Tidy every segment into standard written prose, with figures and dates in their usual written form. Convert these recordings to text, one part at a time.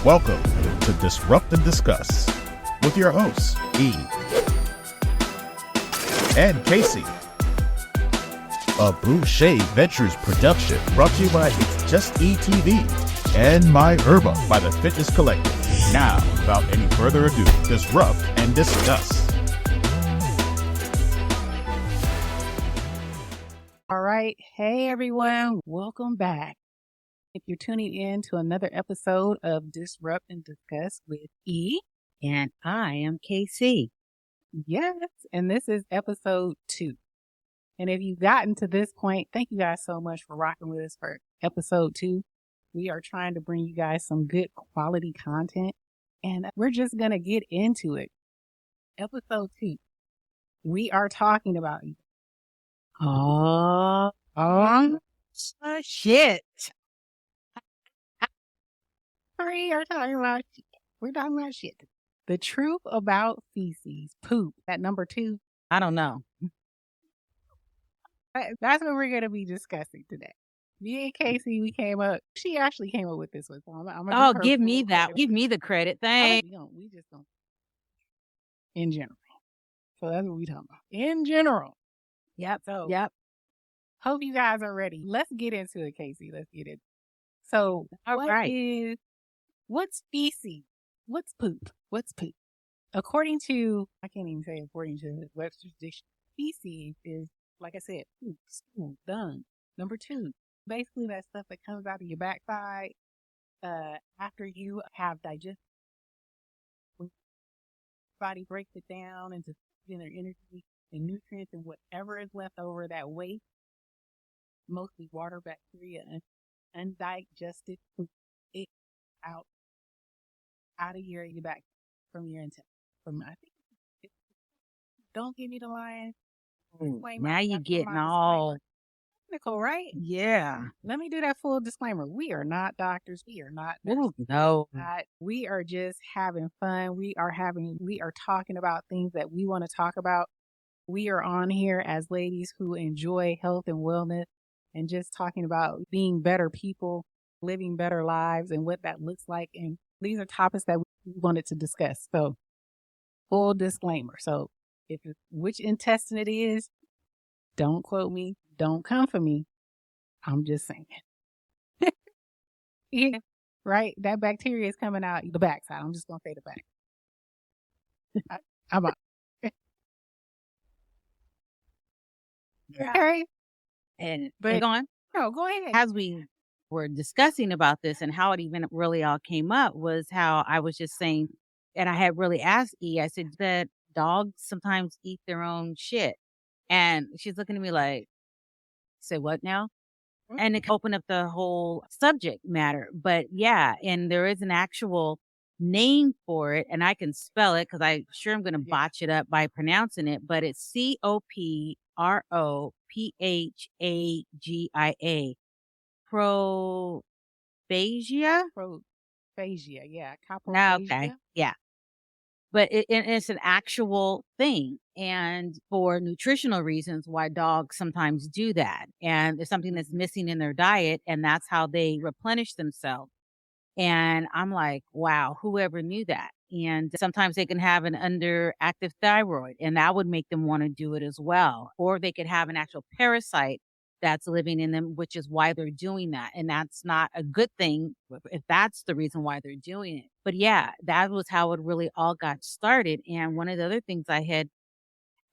Welcome to Disrupt and Discuss with your hosts, E and KayCee. A Boucher Ventures production brought to you by It's Just E TV and My Herba by the Fitness Collective. Now, without any further ado, disrupt and discuss. All right. Hey, everyone. Welcome back. If you're tuning in to another episode of Disrupt and Discuss with E. And I am KayCee. Yes. And this is episode 2. And if you've gotten to this point, thank you guys so much for rocking with us for episode 2. We are trying to bring you guys some good quality content. And we're just going to get into it. Episode 2. We are talking about Shit. We are talking about shit. We're talking about shit. The truth about feces, poop. That number 2. I don't know. That's what we're going to be discussing today. Me and KayCee, we came up. She actually came up with this one. So I'm give me that. Credit. Give me the credit. Thanks. We just don't. In general. So that's what we talking about. In general. Yep. So, yep. Hope you guys are ready. Let's get into it, KayCee. Let's get it. So, what's feces? What's poop? What's poop? According to, I can't even say according to Webster's Dictionary, feces is, like I said, poop, stool, dung. Number 2, basically that stuff that comes out of your backside after you have digested. When your body breaks it down into their energy and nutrients and whatever is left over, that waste, mostly water, bacteria, and undigested food, it out of your back from your intestine. I think don't give me the line. Now you're getting all technical, right? Yeah. Let me do that full disclaimer. We are not doctors. We are not nurses. No. We are just having fun. We are talking about things that we want to talk about. We are on here as ladies who enjoy health and wellness and just talking about being better people, living better lives and what that looks like. And these are topics that we wanted to discuss. So full disclaimer. So if which intestine it is, don't quote me. Don't come for me. I'm just saying. Yeah, right? That bacteria is coming out the backside. I'm just going to say the back. I'm out. Okay. But go on. No, go ahead. As we were discussing about this and how it even really all came up was how I was just saying, and I had really asked E, I said that dogs sometimes eat their own shit. And she's looking at me like, say what now? Mm-hmm. And it opened up the whole subject matter. But yeah, and there is an actual name for it, and I can spell it because I'm sure I'm going to botch it up by pronouncing it, but it's COPROPHAGIA. Prophagia? Prophagia, yeah. Coprophagia. Okay, yeah. But it's an actual thing. And for nutritional reasons, why dogs sometimes do that. And there's something that's missing in their diet, and that's how they replenish themselves. And I'm like, wow, whoever knew that? And sometimes they can have an underactive thyroid, and that would make them want to do it as well. Or they could have an actual parasite that's living in them, which is why they're doing that. And that's not a good thing if that's the reason why they're doing it. But yeah, that was how it really all got started. And one of the other things I had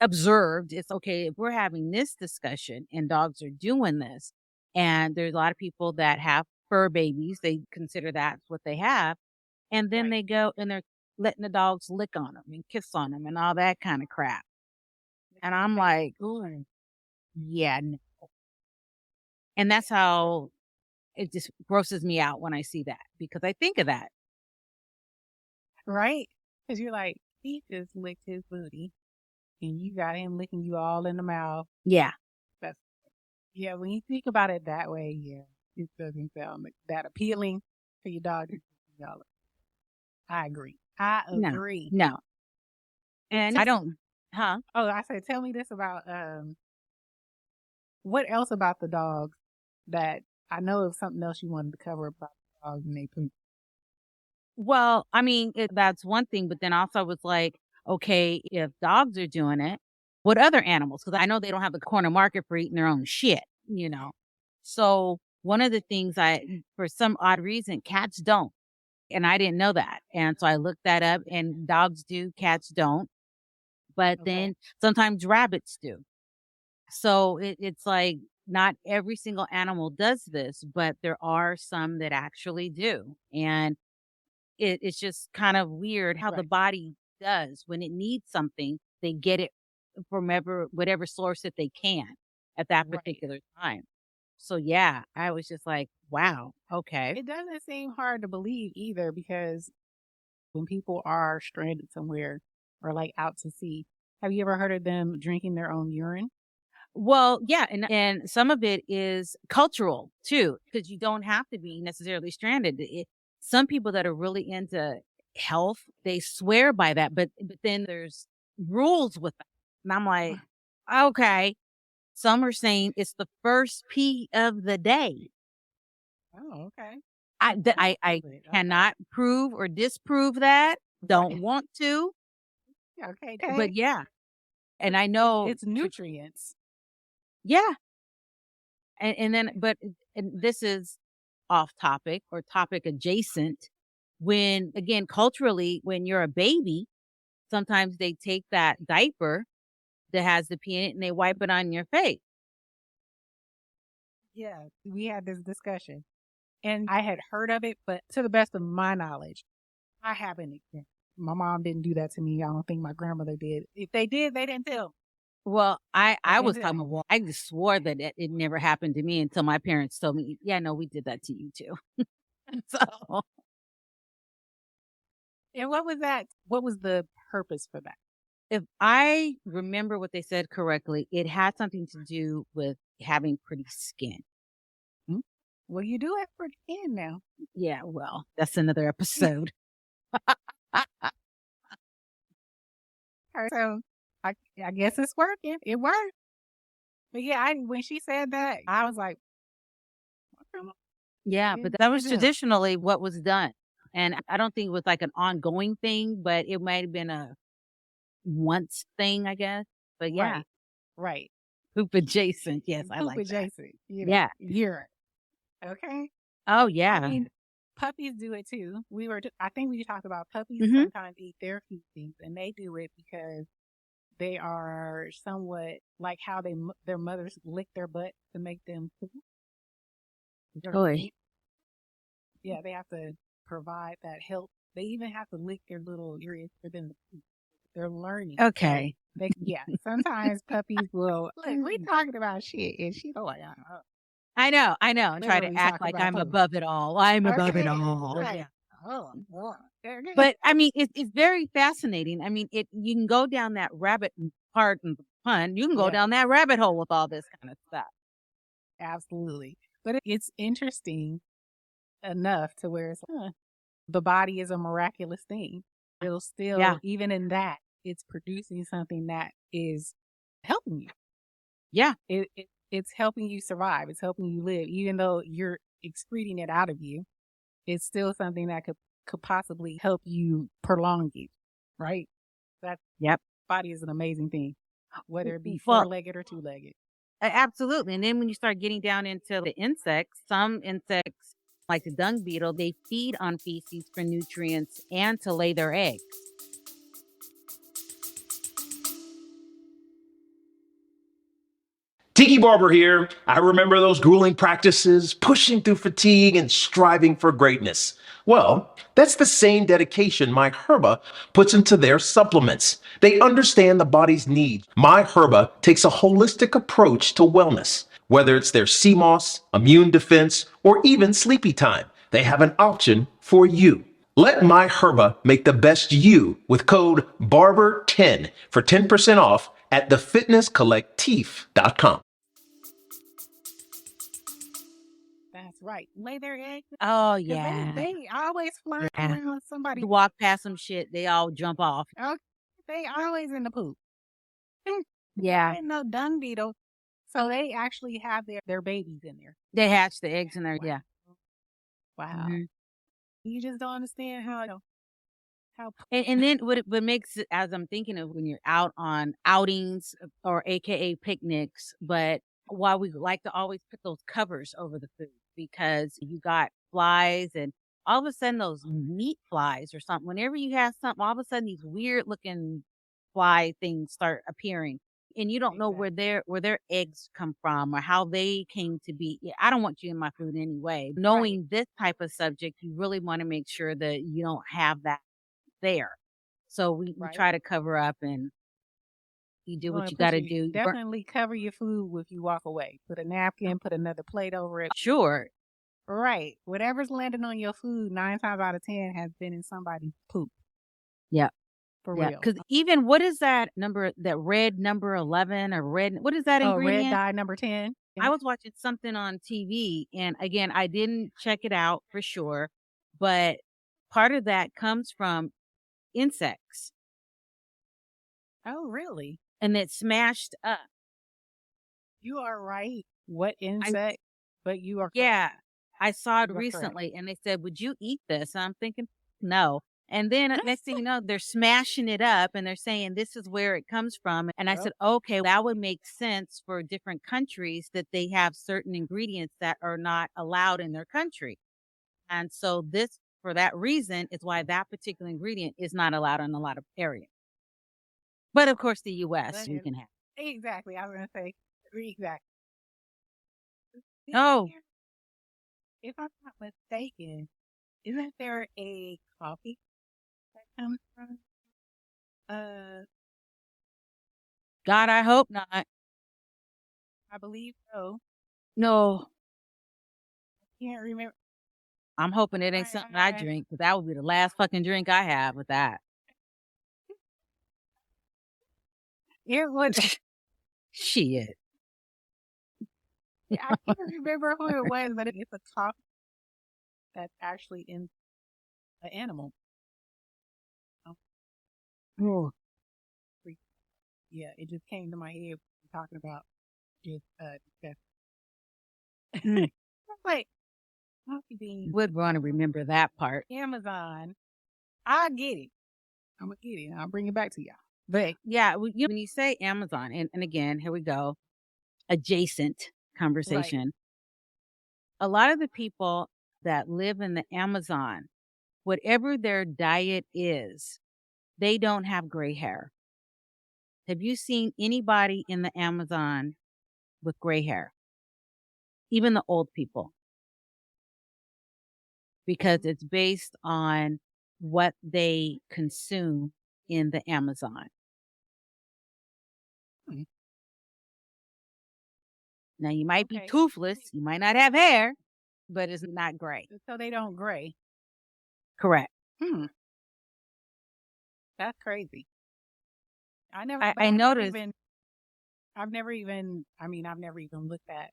observed is, okay, if we're having this discussion and dogs are doing this, and there's a lot of people that have fur babies, they consider that's what they have. And then they go and they're letting the dogs lick on them and kiss on them and all that kind of crap. And I'm like, ooh, yeah, no. And that's how it just grosses me out when I see that, because I think of that. Right? Because you're like, he just licked his booty and you got him licking you all in the mouth. Yeah. Yeah, when you think about it that way, yeah, it doesn't sound that appealing for your dog. I agree. No. And I don't, Oh, I said, tell me this about, what else about the dogs that I know of something else you wanted to cover about dogs and they poop. Well, I mean, that's one thing, but then also was like, okay, if dogs are doing it, what other animals? Because I know they don't have the corner market for eating their own shit, you know. So one of the things for some odd reason, cats don't, and I didn't know that, and so I looked that up, and dogs do, cats don't, but Okay. then sometimes rabbits do. So it's like not every single animal does this, but there are some that actually do, and it's just kind of weird how the Right. body does when it needs something, they get it from whatever source that they can at that Right. particular time. So yeah, I was just like, wow, okay. It doesn't seem hard to believe either because when people are stranded somewhere or like out to sea, have you ever heard of them drinking their own urine? Well, yeah, and some of it is cultural too, because you don't have to be necessarily stranded. Some people that are really into health, they swear by that, but then there's rules with that. And I'm like, okay. Some are saying it's the first pee of the day. Oh, okay. I But, okay. cannot prove or disprove that. Don't Right. want to, Okay. but Okay. yeah. And I know, It's nutrients. yeah. And then, and this is off topic or topic adjacent. When again, culturally, when you're a baby, sometimes they take that diaper that has the pee in it and they wipe it on your face. Yeah. We had this discussion and I had heard of it, but to the best of my knowledge, I haven't. My mom didn't do that to me. I don't think my grandmother did. If they did, they didn't tell. Well, They I didn't was tell. talking about, I just swore that it never happened to me until my parents told me, yeah, no, we did that to you too. So And what was that? What was the purpose for that? if I remember what they said correctly, it had something to do with having pretty skin. Hmm? Well, you do it for the end now. Yeah, well, that's another episode. So I guess it's working. It worked. But yeah, when she said that, I was like, "Okay, Yeah, but good that for was them." traditionally what was done. And I don't think it was like an ongoing thing, but it might have been a once thing, I guess. But yeah, Right. Right. poop adjacent. Yes, I Poop like that. adjacent, Yeah. urine. Okay. Oh, I yeah. mean, puppies do it too. I think we talked about puppies Hmm. sometimes eat their feces, and they do it because they are somewhat like how their mothers lick their butt to make them poop. Boy. Yeah, they have to provide that help. They even have to lick their little areas for them to poop. They're learning. So Okay. yeah, sometimes puppies will, look, we talking about shit and she like, I know. And try to literally act talking like about I'm poop. above it all. I'm above it Okay. all. Right. Yeah. Oh, boy. Okay. But I mean, it's very fascinating. I mean, you can go down that pardon the pun, you can go Yeah, down that rabbit hole with all this kind of stuff. absolutely. But it's interesting enough to where the body is a miraculous thing. It'll still, Yeah. even in that, it's producing something that is helping you. Yeah. It's helping you survive. It's helping you live, even though you're excreting it out of you. It's still something that could possibly help you prolong you, right? That Yep. body is an amazing thing, whether it be Well, four-legged or two-legged. absolutely. And then when you start getting down into the insects, some insects, like the dung beetle, they feed on feces for nutrients and to lay their eggs. Tiki Barber here. I remember those grueling practices, pushing through fatigue and striving for greatness. Well, that's the same dedication My Herba puts into their supplements. They understand the body's needs. My Herba takes a holistic approach to wellness. Whether it's their sea moss, immune defense, or even sleepy time, they have an option for you. Let My Herba make the best you with code BARBER10 for 10% off at thefitnesscollectif.com. That's right. Lay their eggs. Oh, 'Cause yeah. they always flying Yeah. around with somebody. You walk past some shit, they all jump off. Okay, they always in the poop. I Yeah. didn't know dung beetles. So they actually have their babies in there. They hatch the eggs in there. Wow. Yeah. Wow. Mhm. You just don't understand how And then what makes it, as I'm thinking of when you're out on outings or AKA picnics, but why we like to always put those covers over the food because you got flies and all of a sudden those meat flies or something, whenever you have something, all of a sudden these weird looking fly things start appearing. And you don't know exactly. where their eggs come from or how they came to be. Yeah, I don't want you in my food anyway. Right. Knowing this type of subject, you really want to make sure that you don't have that there. So we Right. try to cover up and you do You want what to you got put to you do. definitely cover your food if you walk away. Put a napkin, put another plate over it. Sure. Right. Whatever's landing on your food, 9 times out of 10 has been in somebody's poop. Yeah. For Yeah. real. Because even what is that number, that red number 11 or red, what is that Oh, red ingredient? dye number 10. I was watching something on TV and again, I didn't check it out for sure, but part of that comes from insects Oh, really? and it's smashed up. You are right. What I, insect? But you are correct. yeah, I saw it You are correct. recently and they said, would you eat this? And I'm thinking, no. And then next thing you know, they're smashing it up and they're saying this is where it comes from. And I Yep. said, okay, that would make sense for different countries that they have certain ingredients that are not allowed in their country. And so this, for that reason, is why that particular ingredient is not allowed in a lot of areas. But of course, the U.S. But you can have. exactly. I was going to say, exactly. Oh, If I'm not mistaken, isn't there a coffee that comes from? God, I hope not. I believe so. No, Can't remember. I'm hoping it ain't something I drink because that would be the last fucking drink I have with that. It was. Shit. I can't remember who it was, but it's a coffee that's actually in an animal. Oh, Yeah, it just came to my head talking about just mm. like coffee beans. Would want to remember that part. Amazon. I get it. I'm gonna get it. I'll bring it back to y'all. But Yeah, when you say Amazon, and again, here we go, adjacent conversation. A lot of the people that live in the Amazon, whatever their diet is, they don't have gray hair. Have you seen anybody in the Amazon with gray hair? Even the old people. Because it's based on what they consume in the Amazon. Hmm. Now, you might be Okay. toothless, you might not have hair, but it's not gray. So they don't gray. Correct. That's crazy. I never. I but I've never noticed. even. I've never even. I mean, I've never even looked at.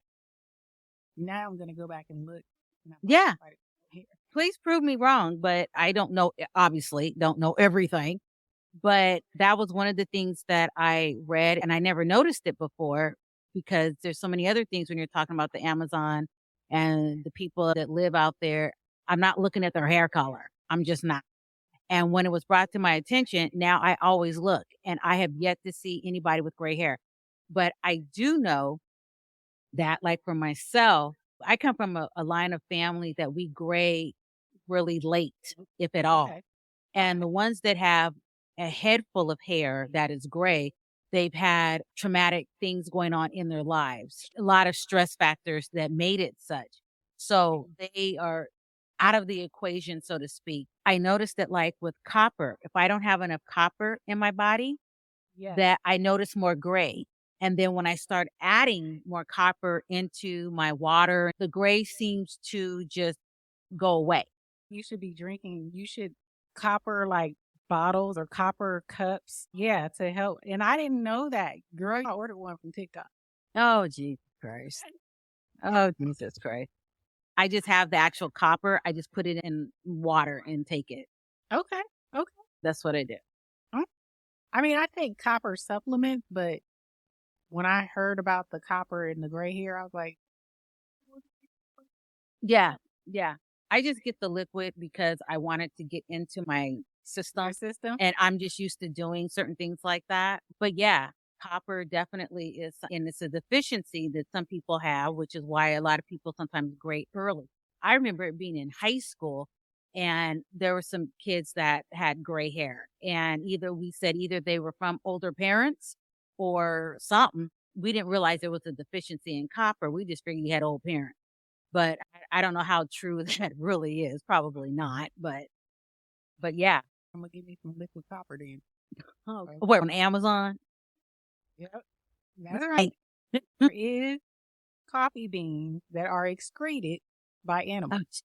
Now I'm gonna go back and look. And I'm like, Yeah. right here. Please prove me wrong, but I don't know, obviously, don't know everything. But that was one of the things that I read, and I never noticed it before because there's so many other things when you're talking about the Amazon and the people that live out there. I'm not looking at their hair color. I'm just not. And when it was brought to my attention, now I always look, and I have yet to see anybody with gray hair. But I do know that, like for myself, I come from a line of family that we gray really late, if at all. Okay. And the ones that have a head full of hair that is gray, they've had traumatic things going on in their lives, a lot of stress factors that made it such. So they are out of the equation, so to speak. I noticed that, like with copper, if I don't have enough copper in my body, Yeah. that I notice more gray. And then when I start adding more copper into my water, the gray seems to just go away. You should be drinking. You should copper like bottles or copper cups. Yeah, to help. And I didn't know that. Girl, I ordered one from TikTok. Oh, Jesus Christ. Oh, Jesus Christ. I just have the actual copper. I just put it in water and take it. Okay. Okay. That's what I do. I mean, I take copper supplements, but when I heard about the copper and the gray hair, I was like, Yeah. Yeah. I just get the liquid because I want it to get into my system. Your system? And I'm just used to doing certain things like that. But yeah, copper definitely is, and it's a deficiency that some people have, which is why a lot of people sometimes grade early. I remember it being in high school and there were some kids that had gray hair, and either they were from older parents or something. We didn't realize there was a deficiency in copper. We just figured you had old parents. But I don't know how true that really is. Probably not. But yeah. I'm gonna give me some liquid copper then. Oh, what, on Amazon? Yep. That's right. There is coffee beans that are excreted by animals.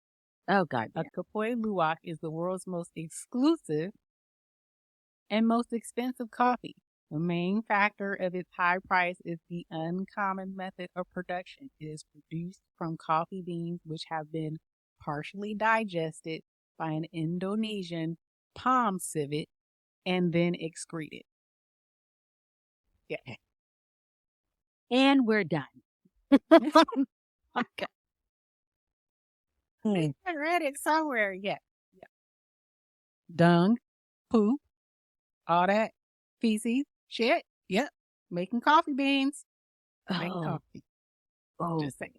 Oh God. A Kapoy Luwak is the world's most exclusive and most expensive coffee. The main factor of its high price is the uncommon method of production. It is produced from coffee beans which have been partially digested by an Indonesian palm civet and then excreted. Yeah. And we're done. Okay. I read it somewhere. Yeah. Dung, poop, all that feces, shit. Yep. Making coffee beans. Making coffee. Oh, Just saying.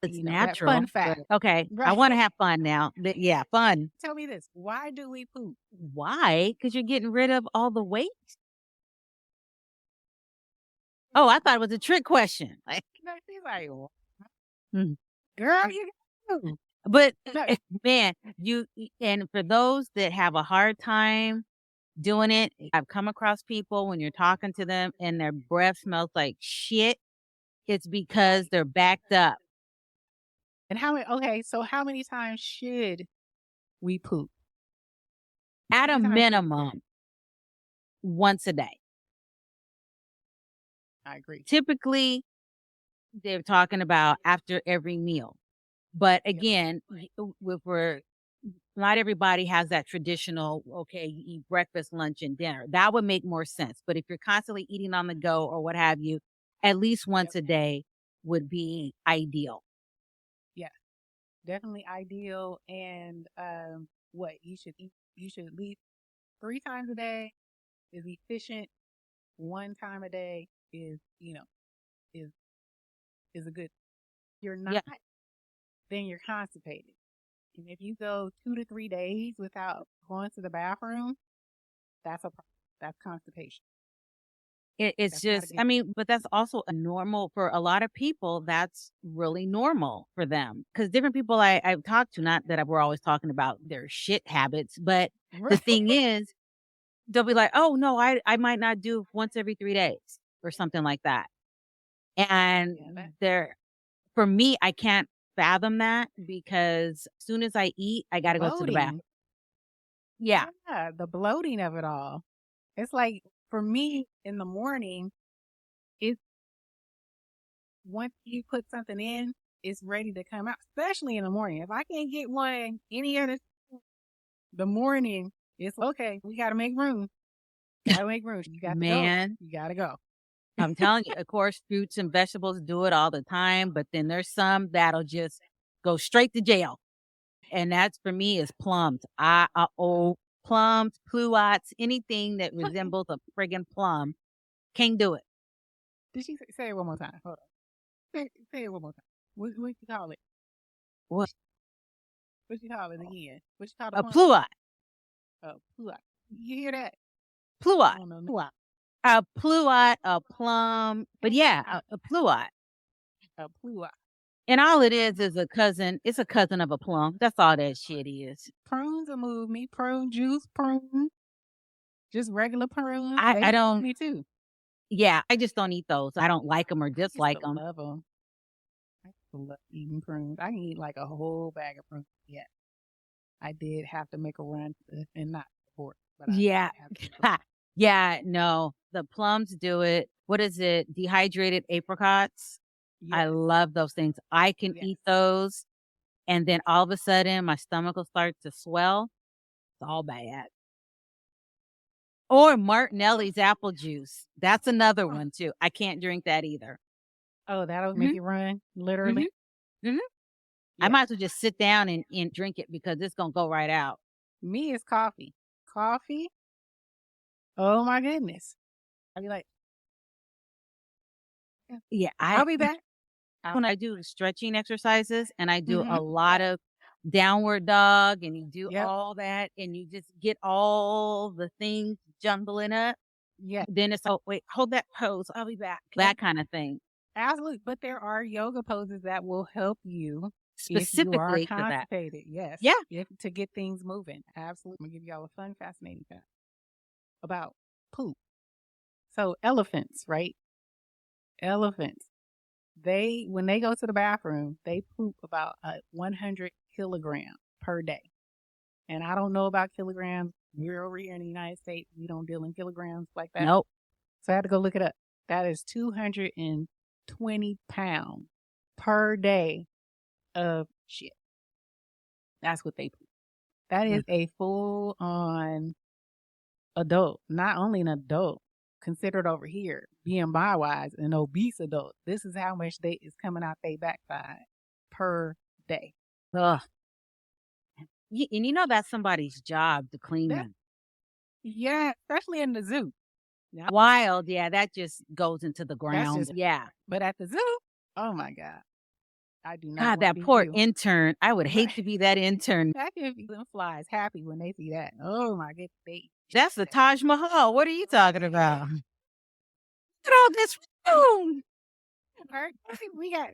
it's You know, that natural. fun fact. Okay. I Right. want to have fun now. Yeah, fun. Tell me this. Why do we poop? Why? Because you're getting rid of all the weight. Oh, I thought it was a trick question. Like, No, she's like, Hmm. girl, you do. but No. man, and for those that have a hard time doing it, I've come across people when you're talking to them and their breath smells like shit. It's because they're backed up. And so how many times should we poop? At a How many times should we poop? minimum, once a day. I agree. Typically, they're talking about after every meal. But Yep. again, not everybody has that traditional, okay, you eat breakfast, lunch, and dinner. That would make more sense. But if you're constantly eating on the go or what have you, at least once a day would be ideal. Yeah. Definitely ideal. And what you should eat, you should at least 3 times a day is efficient. 1 time a day is a good. You're not, then you're constipated. And if you go 2 to 3 days without going to the bathroom, that's a problem. That's constipation. It's That's not a just, good I mean, but that's also a normal for a lot of people. That's really normal for them because different people I've talked to, not that we're always talking about their shit habits, but the thing is, they'll be like, oh no, I might not do once every 3 days or something like that. And for me, I can't fathom that because as soon as I eat, I got to go to the bathroom. Yeah. Yeah, the bloating of it all. It's like for me in the morning, it's once you put something in, it's ready to come out, especially in the morning. If I can't get one any other the morning, it's okay. We got to make room. Gotta make room. You got to go. You got to go. I'm telling you, of course, fruits and vegetables do it all the time, but then there's some that'll just go straight to jail. And that's for me is plums. Plums, pluots, anything that resembles a friggin' plum. Can't do it. Did she say it one more time? Hold on. Say it one more time. What you call it? What? What you call it again? What you call A the pluot. Oh, pluot. You hear that? Pluot. I don't know. Pluot. A pluot, a plum. But yeah, a pluot. A pluot. And all it is a cousin. It's a cousin of a plum. That's all that shit is. Prunes will move me. Prune juice, prune. Just regular prunes. I don't. Me too. Yeah, I just don't eat those. I don't like them or dislike them. I love them. I love eating prunes. I can eat like a whole bag of prunes. Yeah. I did have to make a run and not support. But yeah. Yeah, no. The plums do it. What is it? Dehydrated apricots. Yes. I love those things. I can eat those. And then all of a sudden my stomach will start to swell. It's all bad. Or Martinelli's apple juice. That's another one too. I can't drink that either. Oh, that'll make you run, literally. Mm-hmm. I might as well just sit down and drink it because it's gonna go right out. Me is coffee. Coffee. Oh my goodness. I'd be like, Yeah, I'll be back. when I do stretching exercises and I do Mhm. a lot of downward dog and you do Yep. all that and you just get all the things jumbling up, Yeah, then it's oh wait, hold that pose, I'll be back. That kind of thing. absolutely. But there are yoga poses that will help you if you are Specifically for that. constipated. Yes. Yeah. If to get things moving. Absolutely. I'm gonna give y'all a fun, fascinating fact about poop. So elephants, right? Elephants. When they go to the bathroom, they poop about 100 kilograms per day. And I don't know about kilograms. We're over here in the United States. We don't deal in kilograms like that. Nope. So I had to go look it up. That is 220 pounds per day of shit. That's what they poop. That is a full on adult. Not only an adult, considered over here being my wise an obese adult. This is how much they is coming out they backside per day. Ugh. And you know that's somebody's job to clean That- them. Yeah, especially in the zoo. Wild, yeah, that just goes into the ground. just- Yeah. But at the zoo, oh my God. I do not God, want that to be poor you. intern. I would hate to be that intern. That could be them flies happy when they see that. Oh my goodness. That's the Taj Mahal. What are you talking about? Look at all this room.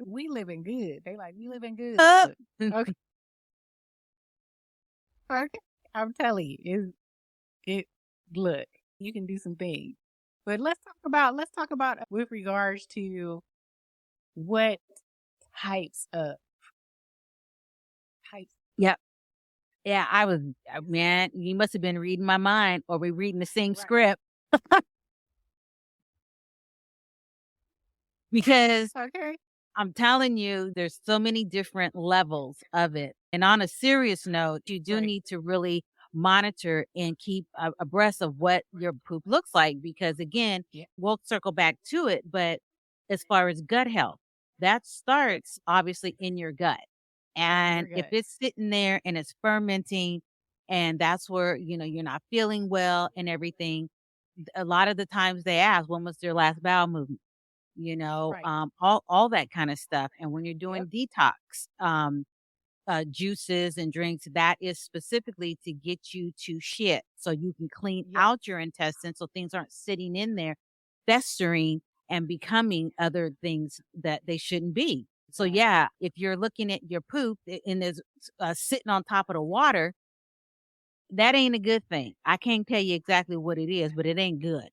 We living good. They like, we living good. Up. Okay. Okay. I'm telling you, look, you can do some things. But let's talk about with regards to what types. Yep. Yeah, I was, man, you must have been reading my mind or we reading the same Right. script. Because Okay. I'm telling you, there's so many different levels of it. And on a serious note, you do Right. need to really monitor and keep abreast of what your poop looks like. Because again, Yeah. we'll circle back to it. But as far as gut health, that starts obviously in your gut. And if gut. it's sitting there and it's fermenting and that's where, you're not feeling well and everything, a lot of the times they ask, when was their last bowel movement? Right. All that kind of stuff. And when you're doing detox, juices and drinks, that is specifically to get you to shit so you can clean Yeah. out your intestines so things aren't sitting in there, festering and becoming other things that they shouldn't be. So Right. yeah, if you're looking at your poop and there's sitting on top of the water, that ain't a good thing. I can't tell you exactly what it is, but it ain't good.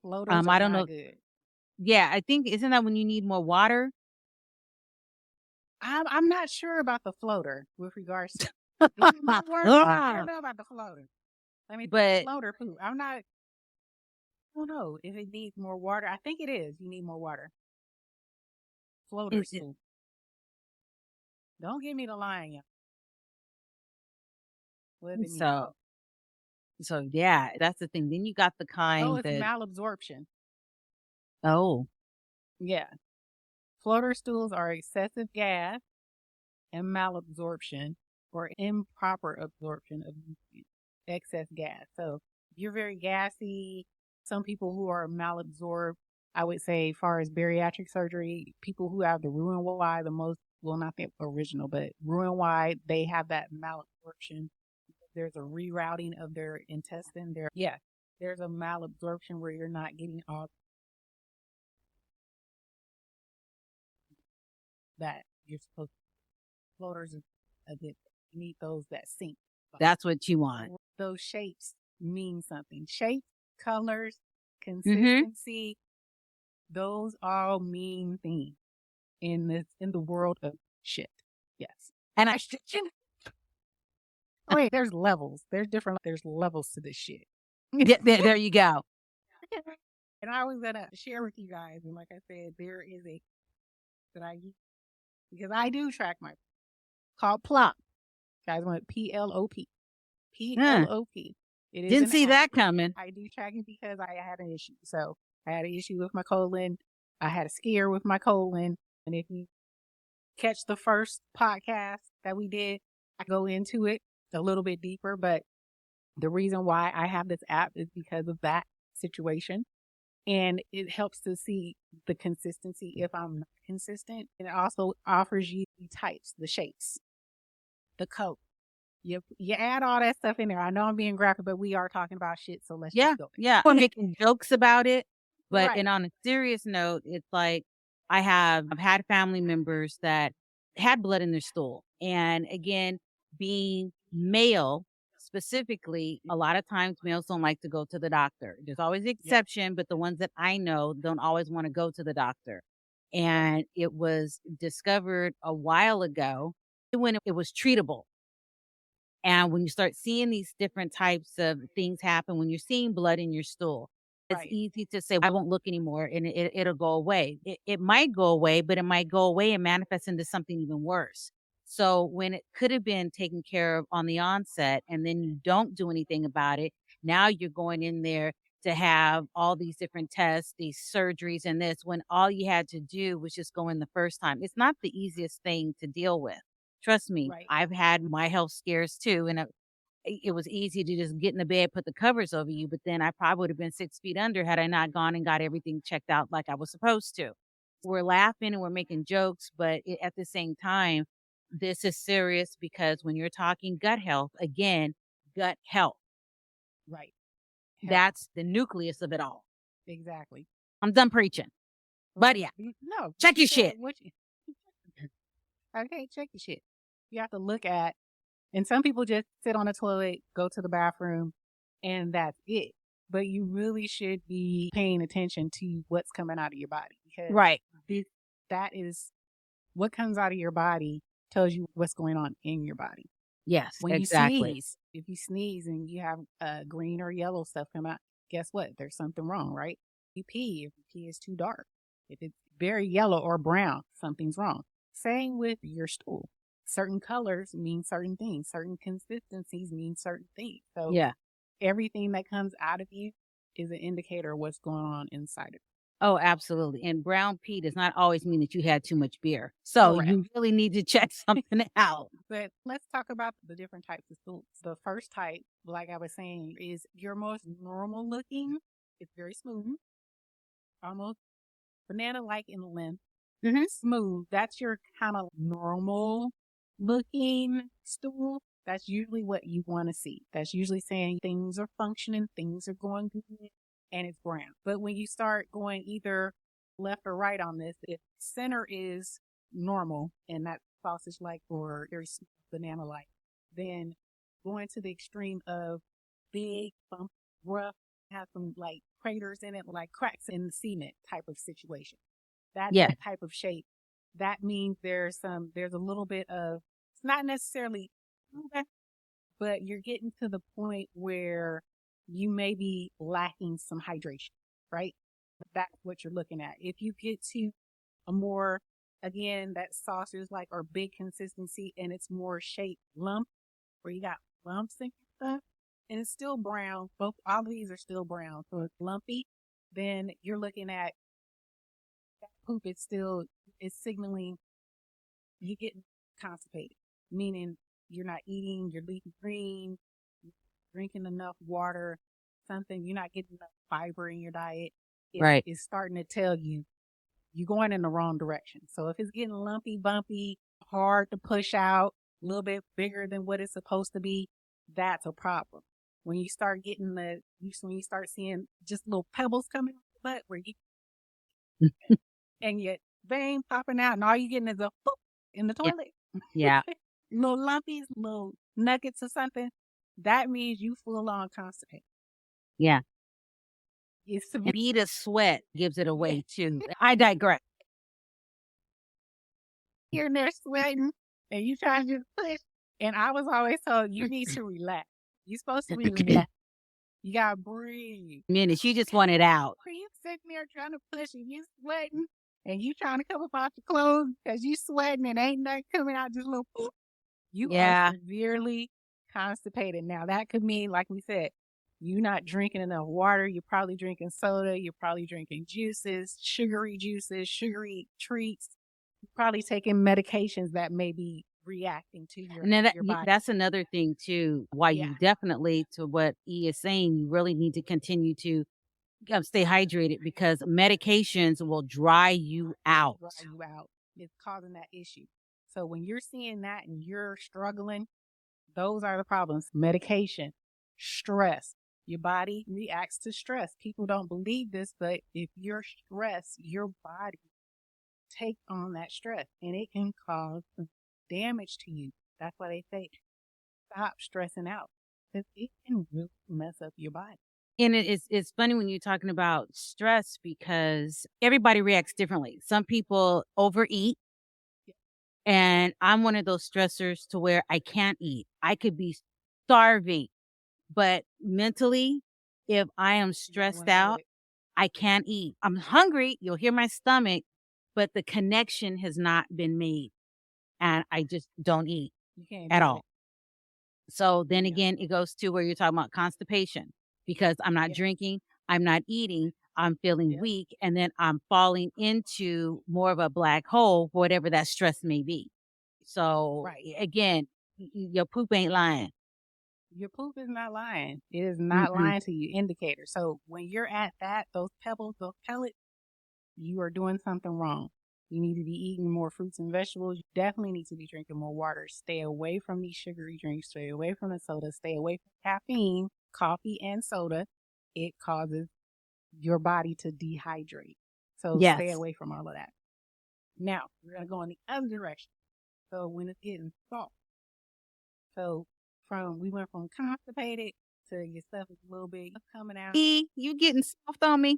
Floaters I are don't not know. good. Yeah, I think isn't that when you need more water? I'm not sure about the floater with regards to I don't know about the floater. But- floater poop. I don't know if it needs more water. I think it is. You need more water. Floater Is it- poop. Don't give me the line, y'all. What does it mean? So yeah, that's the thing. Then you got the kind it's that malabsorption. oh Yeah. Floater stools are excessive gas and malabsorption or improper absorption of nutrients, excess gas. So if you're very gassy, some people who are malabsorbed, I would say, far as bariatric surgery, people who have the Roux-en-Y, the most, well, not the original, but Roux-en-Y, they have that malabsorption. There's a rerouting of their intestine. There's a malabsorption where you're not getting all that you're supposed to. Floaters are a good. You need those that sink. that's what you want. Those shapes mean something. Shape, colors, Mm-hmm. consistency, those all mean things in the world of shit. Yes. And I Wait, there's levels. There's levels to this shit. yeah, there you go. And I was gonna share with you guys, and like I said, there is a that I use because I do track my called Plop. Guys want PLOP. PLOP. It is Didn't an see app. that coming. I do track it because I had an issue. So I had an issue with my colon. I had a scare with my colon. And if you catch the first podcast that we did, I go into it a little bit deeper. But the reason why I have this app is because of that situation. And it helps to see the consistency if I'm not consistent. And it also offers you the types, the shapes, the color. You add all that stuff in there. I know I'm being graphic, but we are talking about shit. So let's just go. Yeah. We're making jokes about it. But Right. and on a serious note, it's like I've had family members that had blood in their stool. And again, being male specifically, a lot of times males don't like to go to the doctor. There's always the exception, but the ones that I know don't always want to go to the doctor. And it was discovered a while ago when it was treatable. And when you start seeing these different types of things happen, when you're seeing blood in your stool, it's Right. easy to say, I won't look anymore and it'll go away. It might go away, but it might go away and manifest into something even worse. So when it could have been taken care of on the onset and then you don't do anything about it, now you're going in there to have all these different tests, these surgeries and this, when all you had to do was just go in the first time. It's not the easiest thing to deal with. Trust me, Right. I've had my health scares too. And it was easy to just get in the bed, put the covers over you. But then I probably would have been 6 feet under had I not gone and got everything checked out like I was supposed to. We're laughing and we're making jokes, but at the same time, this is serious because when you're talking gut health, again, gut health, Right. Health. that's the nucleus of it all. Exactly. I'm done preaching. But yeah, No. check your shit. Okay, check your shit. You have to look at, and some people just sit on the toilet, go to the bathroom, and that's it. But you really should be paying attention to what's coming out of your body because Right. that is what comes out of your body tells you what's going on in your body. Yes, When exactly. you sneeze, if you sneeze and you have green or yellow stuff come out, guess what? There's something wrong, right? You pee if your pee is too dark. If it's very yellow or brown, something's wrong. Same with your stool. Certain colors mean certain things. Certain consistencies mean certain things. So Yeah. everything that comes out of you is an indicator of what's going on inside of you. Oh, absolutely. And brown pee does not always mean that you had too much beer. So Correct. you really need to check something out. But let's talk about the different types of stools. The first type, like I was saying, is your most normal looking. It's very smooth, almost banana-like in length. Smooth. That's your kind of normal looking stool. That's usually what you want to see. That's usually saying things are functioning, things are going good, and it's brown. But when you start going either left or right on this, if center is normal and that sausage-like or very smooth banana-like, then going to the extreme of big, bump, rough, have some like craters in it, like cracks in the cement type of situation. That type of shape, that means there's a little bit of, it's not necessarily, but you're getting to the point where you may be lacking some hydration, right? That's what you're looking at. If you get to a more, again, that sausage like or big consistency and it's more shaped lump where you got lumps and stuff and it's still brown. All of these are still brown. So it's lumpy. Then you're looking at poop. It's signaling you getting constipated, meaning you're not eating, you're leaking green, drinking enough water, you're not getting enough fiber in your diet. It's starting to tell you you're going in the wrong direction. So if it's getting lumpy, bumpy, hard to push out, a little bit bigger than what it's supposed to be, that's a problem. When you start getting when you start seeing just little pebbles coming out the butt where you and your vein popping out and all you getting is a boop in the toilet. Yeah. Little lumpies, little nuggets or something. That means you full on constipated. Yeah. It's And bead of sweat gives it away too. I digress. You're in there sweating and you trying to push. And I was always told you need to relax. You're supposed to relax. You gotta breathe. Minutes, you just want it out. Are you sitting there trying to push and you sweating and you trying to come up out your clothes because you sweating and ain't nothing coming out, just a little poop. You are severely constipated. Now that could mean, like we said, you're not drinking enough water. You're probably drinking soda. You're probably drinking juices, sugary treats. Probably taking medications that may be reacting to And then your body. that's another thing too, why Yeah. you definitely, to what E is saying, you really need to continue to stay hydrated because medications will dry you out. Dry you out. It's causing that issue. So when you're seeing that and you're struggling, those are the problems. Medication, stress. Your body reacts to stress. People don't believe this, but if you're stressed, your body take on that stress and it can cause damage to you. That's why they say stop stressing out because it can really mess up your body. And it's funny when you're talking about stress because everybody reacts differently. Some people overeat, and I'm one of those stressors to where I can't eat. I could be starving, but mentally, if I am stressed out, I can't eat. I'm hungry. You'll hear my stomach, but the connection has not been made, and I just don't eat You can't at do all. it. So then again, it goes to where you're talking about constipation because I'm not drinking, I'm not eating, I'm feeling weak, and then I'm falling into more of a black hole, whatever that stress may be. So again, your poop ain't lying. Your poop is not lying. It is not lying to you. Indicator. So when you're at that, those pebbles, those pellets, you are doing something wrong. You need to be eating more fruits and vegetables. You definitely need to be drinking more water. Stay away from these sugary drinks. Stay away from the soda. Stay away from caffeine, coffee, and soda. It causes your body to dehydrate. So stay away from all of that. Now, we're going to go in the other direction. So when it's getting soft. So we went from constipated to your stuff is a little bit coming out. E, you getting soft on me?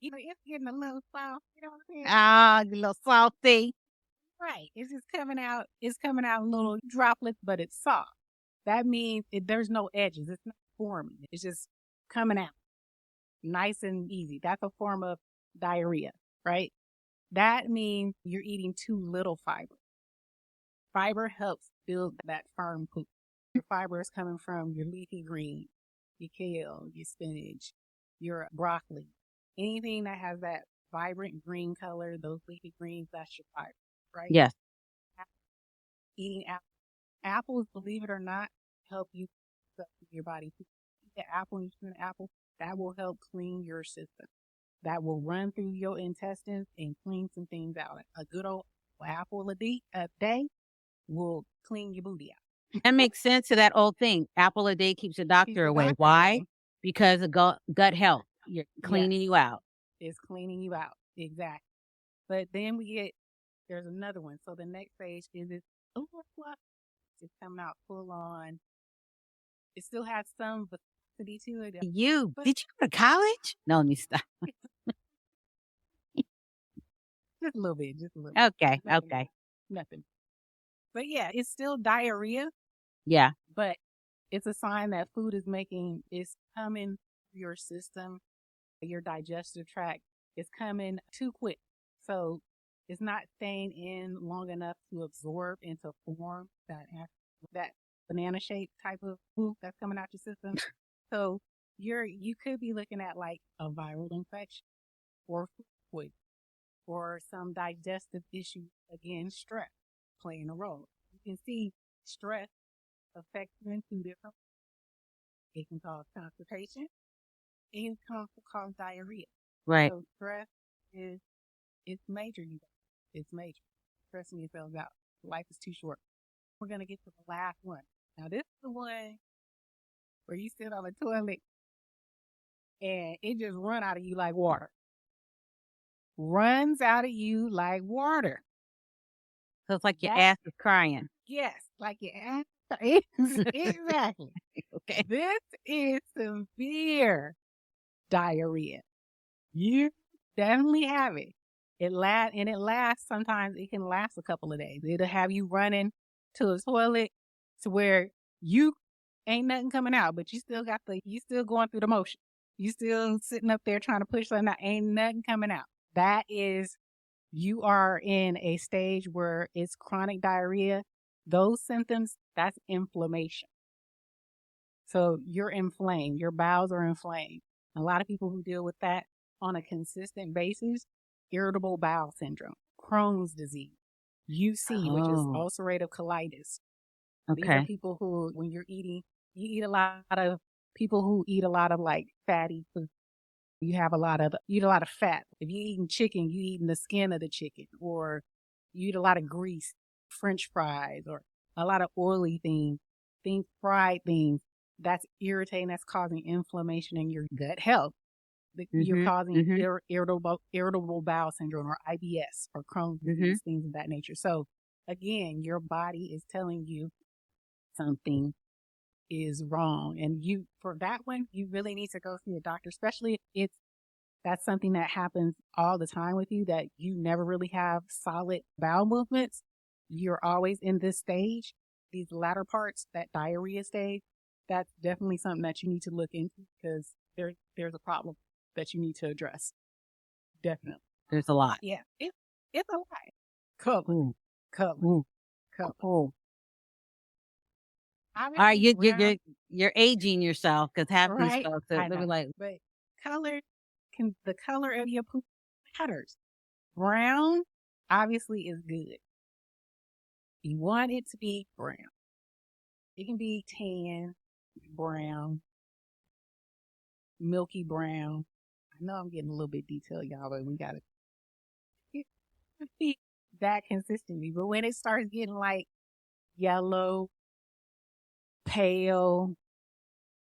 You know, it's getting a little soft. You know what I'm saying? Ah, you little salty. Right. It's just coming out. It's coming out in little droplets, but it's soft. That means there's no edges. It's not forming. It's just coming out nice and easy. That's a form of diarrhea, right? That means you're eating too little fiber. Fiber helps build that firm poop. Your fiber is coming from your leafy green, your kale, your spinach, your broccoli. Anything that has that vibrant green color, those leafy greens, that's your fiber, right? Yes. Eating apples. Apples, believe it or not, help you your body. Eat the apple and you an apple, that will help clean your system. That will run through your intestines and clean some things out. A good old apple a day will clean your booty out. That makes sense to that old thing. Apple a day keeps the doctor away. Why? Because of gut health. You're cleaning you out. It's cleaning you out. Exactly. But then there's another one. So the next stage is overflush. It's coming out full on. It still has some viscosity to it. Did you go to college? No, let me stop. Just a little bit. Okay. Nothing. But yeah, it's still diarrhea. Yeah. But it's a sign that food is coming through your system, your digestive tract. It's coming too quick. So it's not staying in long enough to absorb and to form that banana shaped type of poop that's coming out your system. So you could be looking at like a viral infection or food poisoning or some digestive issue. Again, stress playing a role. You can see stress affects you in two different ways. It can cause constipation. It can cause diarrhea. Right. So stress it's major, you guys. It's major. Stressing yourself out. Life is too short. We're going to get to the last one. Now, this is the one where you sit on the toilet and it just runs out of you like water. Runs out of you like water. So it's like your ass is crying. Yes, like your ass. Exactly. Okay. This is severe diarrhea. You definitely have it. It lasts sometimes. It can last a couple of days. It'll have you running to the toilet to where you ain't nothing coming out, but you still going through the motion. You still sitting up there trying to push something out. Ain't nothing coming out. That is, you are in a stage where it's chronic diarrhea. Those symptoms, that's inflammation. So you're inflamed. Your bowels are inflamed. A lot of people who deal with that on a consistent basis, irritable bowel syndrome, Crohn's disease. UC, which is Oh, ulcerative colitis. These are okay. people who, when you're eating, you eat a lot of people who eat a lot of like fatty food. You eat a lot of fat. If you're eating chicken, you eating the skin of the chicken, or you eat a lot of grease, French fries, or a lot of oily things, fried things. That's irritating. That's causing inflammation in your gut health. You're Mhm. causing Mhm. irritable bowel syndrome or IBS or Crohn's Mhm. disease, things of that nature. So again, your body is telling you something is wrong. And for that one, you really need to go see a doctor, especially if that's something that happens all the time with you, that you never really have solid bowel movements. You're always in this stage, these latter parts, that diarrhea stage. That's definitely something that you need to look into, because there's a problem that you need to address. Definitely. There's a lot. Yeah. It's a lot. Color, Ooh, color, ooh, color. ooh. All right, Obviously, brown, you're aging yourself, because half these right? folks I they'll be know. like, But the color of your poop matters. Brown obviously is good. You want it to be brown. It can be tan, brown, milky brown. I know I'm getting a little bit detailed, y'all, but we got to be that consistently. But when it starts getting like yellow, pale,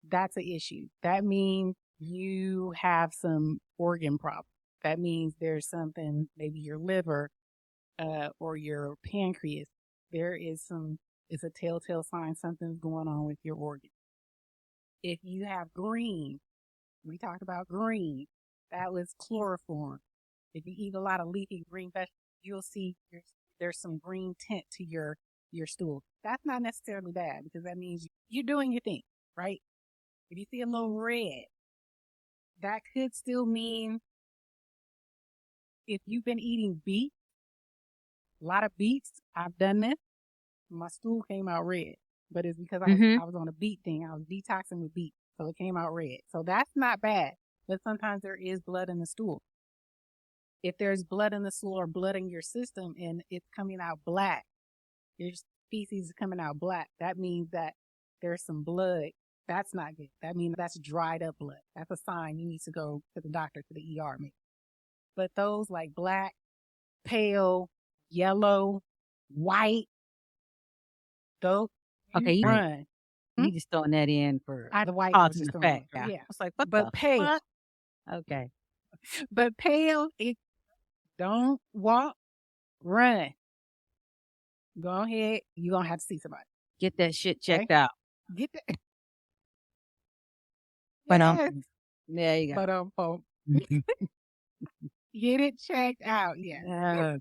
that's an issue. That means you have some organ problem. That means there's something, maybe your liver, or your pancreas. It's a telltale sign something's going on with your organ. If you have green, we talked about green, that was chloroform. If you eat a lot of leafy green vegetables, you'll see there's some green tint to your stool. That's not necessarily bad, because that means you're doing your thing, right? If you see a little red, that could still mean, if you've been eating beets, a lot of beets, I've done this, my stool came out red. But it's because mm-hmm. I was on a beet thing. I was detoxing with beets, so it came out red. So that's not bad. But sometimes there is blood in the stool. If there's blood in the stool or blood in your system and it's coming out black, your feces is coming out black, that means that there's some blood. That's not good. That means that's dried up blood. That's a sign you need to go to the doctor, to the ER maybe. But those like black, pale, yellow, white, those, Okay, you run. you just throwing that in for The white cause was and just throwing effect. it. Yeah. Yeah. I was like, what But the pale, fuck? Okay. but pale, it don't walk, run. Go ahead. You're going to have to see somebody. Get that shit Okay? checked out. Get that. But Yes. there you go. But get it checked out. Yeah.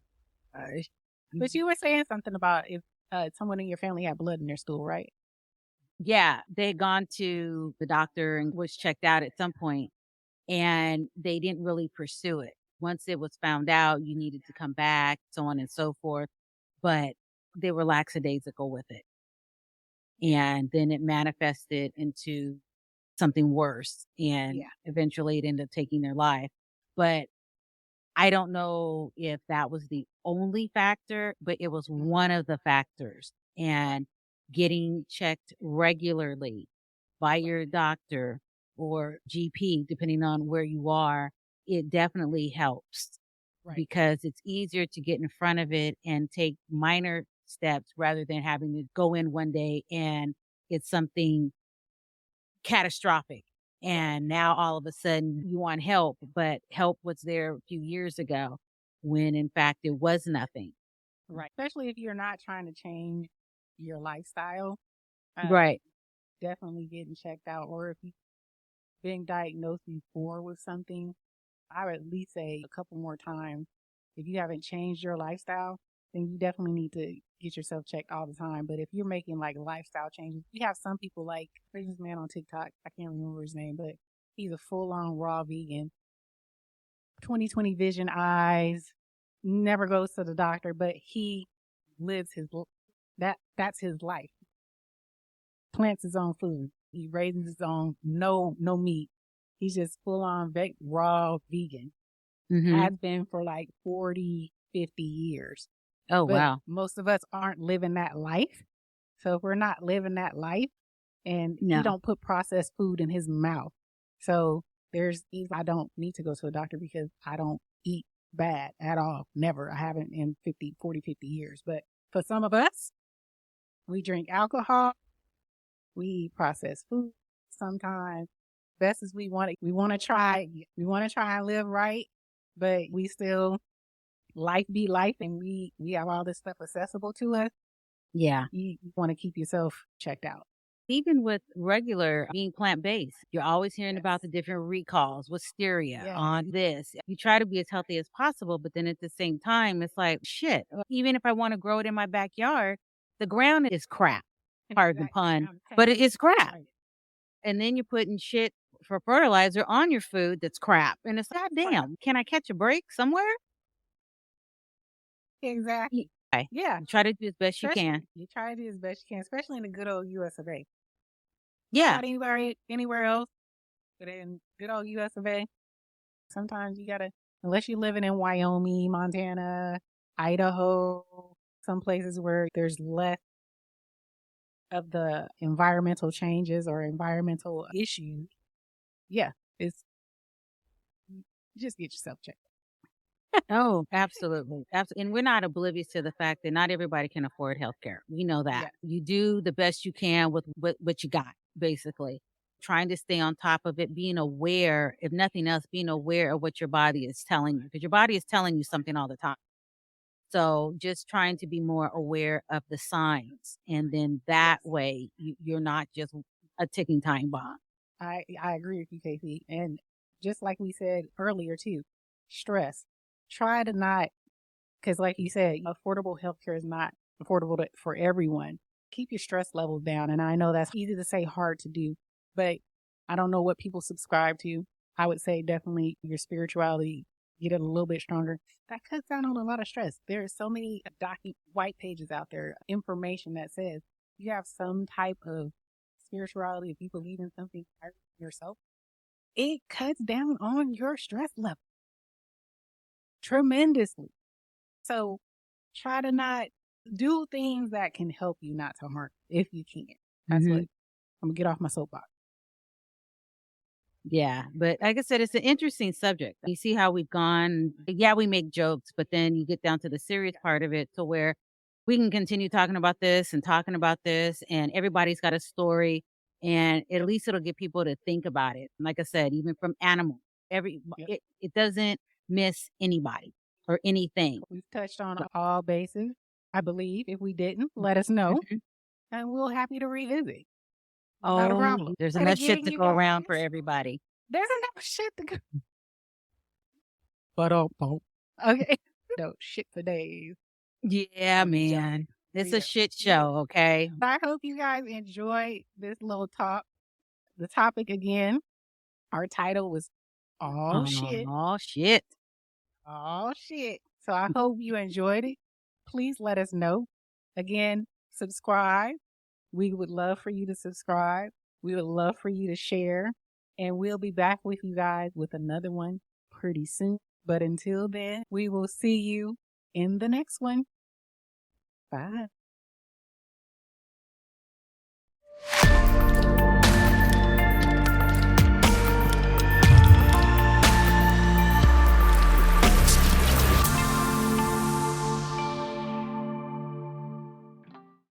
But you were saying something about if someone in your family had blood in their stool, right? Yeah, they had gone to the doctor and was checked out at some point, and they didn't really pursue it. Once it was found out, you needed to come back, so on and so forth. But they were lackadaisical with it. And then it manifested into something worse. And Yeah. eventually it ended up taking their life. But I don't know if that was the only factor, but it was one of the factors. And getting checked regularly by your doctor or GP, depending on where you are, it definitely helps. Right. Because it's easier to get in front of it and take minor steps rather than having to go in one day and it's something catastrophic. And now all of a sudden you want help, but help was there a few years ago when in fact it was nothing. Right. Especially if you're not trying to change your lifestyle. Right. Definitely getting checked out. Or if you've been diagnosed before with something, I would at least say a couple more times. If you haven't changed your lifestyle, then you definitely need to get yourself checked all the time. But if you're making like lifestyle changes, we have some people, like there's this man on TikTok, I can't remember his name, but he's a full-on raw vegan, 20/20 vision, eyes, never goes to the doctor, but he lives that's his life. Plants his own food. He raises his own, no meat. He's just full-on raw vegan. Mm-hmm. Has been for like 40, 50 years. Oh, But wow. most of us aren't living that life. So if we're not living that life, and he No. don't put processed food in his mouth. So I don't need to go to a doctor because I don't eat bad at all. Never. I haven't in 50 years. But for some of us, we drink alcohol, we eat processed food sometimes. Best as we want to try and live right, but we still life be life, and we have all this stuff accessible to us. Yeah. You want to keep yourself checked out. Even with regular being plant-based, you're always hearing about the different recalls, wisteria Yes. on this. You try to be as healthy as possible, but then at the same time, it's like, shit, even if I want to grow it in my backyard, the ground is crap. Pardon the pun, but it is crap. Right. And then you're putting shit for fertilizer on your food that's crap. And it's like, Crap. damn, can I catch a break somewhere? Exactly. Okay. Yeah. You try to do as best you can. You try to do as best you can, especially in the good old US of A. Yeah. Not anywhere else, but in good old US of A. Sometimes you gotta, unless you're living in Wyoming, Montana, Idaho, some places where there's less of the environmental changes or environmental issues. Yeah, it's just get yourself checked. Oh, absolutely. Absolutely. And we're not oblivious to the fact that not everybody can afford healthcare. We know that. Yeah. You do the best you can with what you got, basically. Trying to stay on top of it, being aware, if nothing else, being aware of what your body is telling you, because your body is telling you something all the time. So just trying to be more aware of the signs. And then that way you're not just a ticking time bomb. I agree with you, KayCee. And just like we said earlier too, stress. Try to not, because like you said, affordable healthcare is not affordable for everyone. Keep your stress levels down. And I know that's easy to say, hard to do, but I don't know what people subscribe to. I would say definitely your spirituality, get it a little bit stronger. That cuts down on a lot of stress. There are so many white pages out there, information that says you have some type of spirituality, if you believe in something higher than yourself, it cuts down on your stress level tremendously. So try to not do things that can help you, not to harm, if you can. That's what I'm gonna get off my soapbox. Yeah. But like I said, it's an interesting subject. You see how we've gone. Yeah, we make jokes, but then you get down to the serious part of it to where we can continue talking about this and talking about this, and everybody's got a story, and at least it'll get people to think about it. Like I said, even from animals, it doesn't miss anybody or anything. We've touched on all bases, I believe. If we didn't, let us know, and we're happy to revisit. Not a problem. There's Gotta enough get shit in to you go around guys. for everybody. There's enough shit to go. But okay, no shit for days. Yeah, man. It's a shit show, okay? I hope you guys enjoyed this little talk. The topic again, our title was all shit. Oh, shit. Oh shit. So I hope you enjoyed it. Please let us know. Again, subscribe. We would love for you to subscribe. We would love for you to share. And we'll be back with you guys with another one pretty soon. But until then, we will see you in the next one. Bye.